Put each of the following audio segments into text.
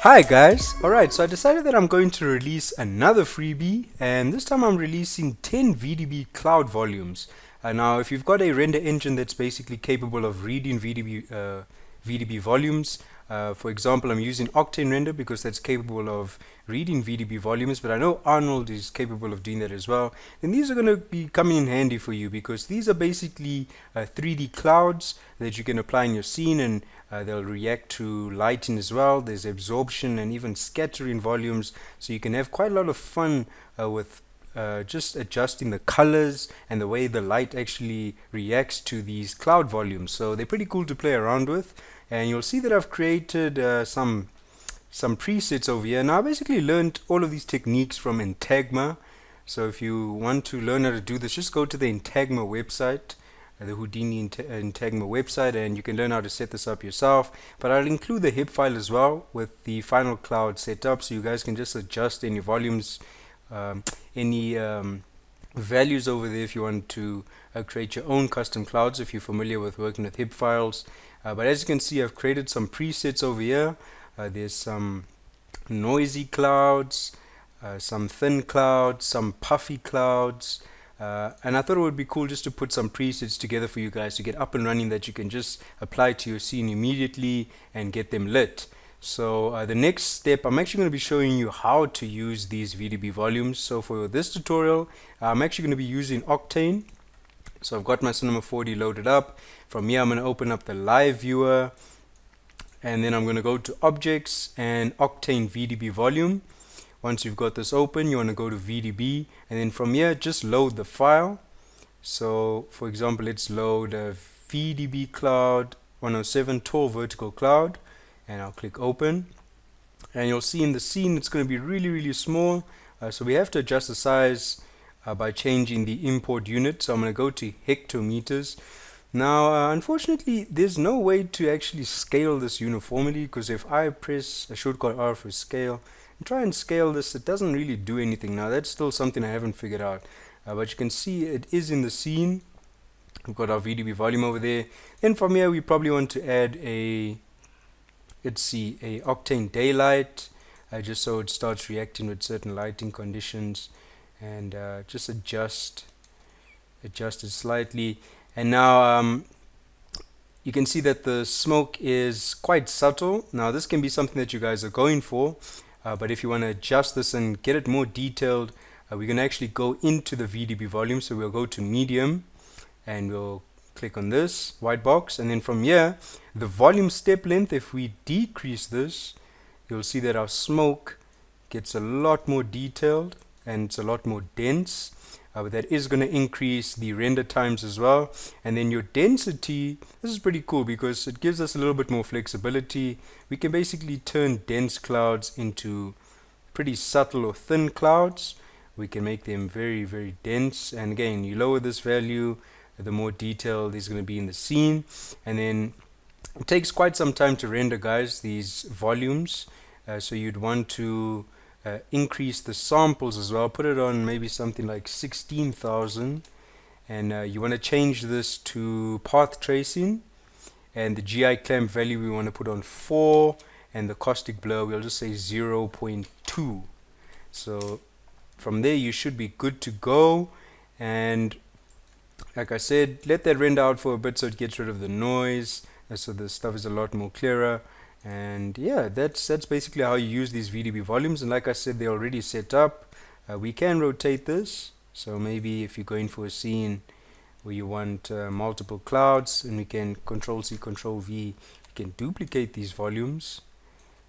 Hi guys, alright, so I decided that I'm going to release another freebie, and this time I'm releasing 10 VDB cloud volumes. Now if you've got a render engine that's basically capable of reading VDB volumes, for example I'm using Octane Render because that's capable of reading VDB volumes, but I know Arnold is capable of doing that as well, then these are going to be coming in handy for you because these are basically 3D clouds that you can apply in your scene, and they'll react to lighting as well. There's absorption and even scattering volumes, so you can have quite a lot of fun with just adjusting the colors and the way the light actually reacts to these cloud volumes. So they're pretty cool to play around with, and you'll see that I've created some presets over here. Now I basically learned all of these techniques from Intagma, so if you want to learn how to do this, just go to the Intagma website, the Houdini Intagma website, and you can learn how to set this up yourself. But I'll include the hip file as well with the final cloud set up, so you guys can just adjust any volumes, any values over there if you want to create your own custom clouds if you're familiar with working with hip files. But as you can see, I've created some presets over here. There's some noisy clouds, some thin clouds, some puffy clouds, and I thought it would be cool just to put some presets together for you guys to get up and running that you can just apply to your scene immediately and get them lit. So the next step, I'm actually going to be showing you how to use these VDB volumes. So for this tutorial, I'm actually going to be using Octane. So I've got my Cinema 4D loaded up. From here I'm going to open up the live viewer, and then I'm going to go to objects and Octane VDB volume. Once you've got this open, you want to go to VDB, and then from here just load the file. So for example, let's load a VDB cloud 107 tall vertical cloud, and I'll click open, and you'll see in the scene it's going to be really small, so we have to adjust the size by changing the import unit. So I'm going to go to hectometers. Now unfortunately there's no way to actually scale this uniformly, because if I press a shortcut R for scale and try and scale this, it doesn't really do anything. Now that's still something I haven't figured out, but you can see it is in the scene. We've got our VDB volume over there. Then from here we probably want to add a, let's see, a Octane daylight, just so it starts reacting with certain lighting conditions, and just adjust it slightly. And now you can see that the smoke is quite subtle. Now this can be something that you guys are going for, but if you want to adjust this and get it more detailed, we're going to actually go into the VDB volume. So we'll go to medium and we'll click on this white box, and then from here the volume step length, if we decrease this, you'll see that our smoke gets a lot more detailed and it's a lot more dense. But that is going to increase the render times as well. And then your density, this is pretty cool because it gives us a little bit more flexibility. We can basically turn dense clouds into pretty subtle or thin clouds. We can make them very dense, and again, you lower this value, the more detail there's going to be in the scene. And then it takes quite some time to render, guys, these volumes, so you'd want to increase the samples as well. Put it on maybe something like 16,000, and you want to change this to path tracing, and the GI clamp value we want to put on 4, and the caustic blur we'll just say 0.2. so from there you should be good to go. And like I said, let that render out for a bit so it gets rid of the noise, so the stuff is a lot more clearer. And yeah, that's basically how you use these VDB volumes. And like I said, they're already set up. We can rotate this, so maybe if you're going for a scene where you want multiple clouds, and we can Control C Control V, you can duplicate these volumes.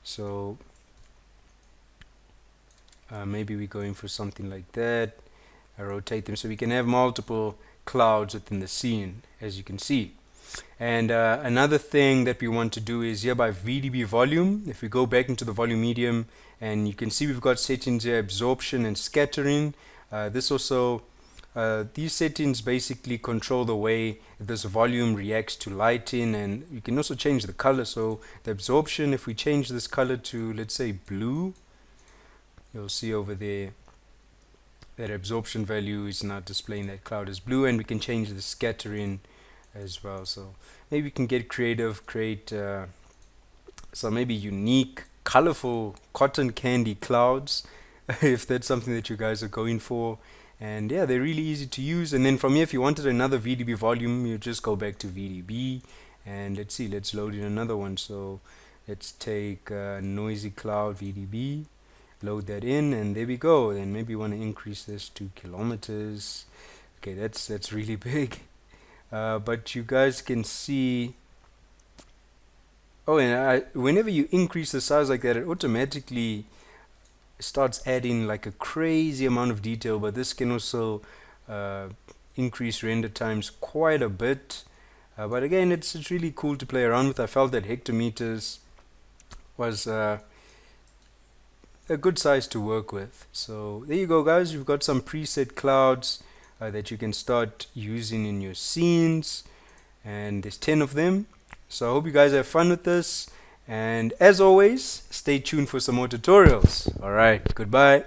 So maybe we're going for something like that. Rotate them so we can have multiple clouds within the scene, as you can see. And another thing that we want to do is here by VDB volume, if we go back into the volume medium, and you can see we've got settings here, absorption and scattering. This also, these settings basically control the way this volume reacts to lighting, and you can also change the color. So the absorption, if we change this color to, let's say, blue, you'll see over there that absorption value is not displaying that cloud as blue, and we can change the scattering as well. So maybe we can get creative, create some maybe unique colorful cotton candy clouds if that's something that you guys are going for. And yeah, they're really easy to use. And then from here, if you wanted another VDB volume, you just go back to VDB, and let's see, let's load in another one. So let's take noisy cloud VDB, load that in, and there we go. And maybe you want to increase this to kilometers. Okay, that's really big. But you guys can see, oh, and whenever you increase the size like that, it automatically starts adding like a crazy amount of detail. But this can also increase render times quite a bit. But again, it's really cool to play around with. I felt that hectometers was a good size to work with. So there you go, guys. You've got some preset clouds that you can start using in your scenes, and there's 10 of them. So I hope you guys have fun with this, and as always, stay tuned for some more tutorials. Alright, goodbye.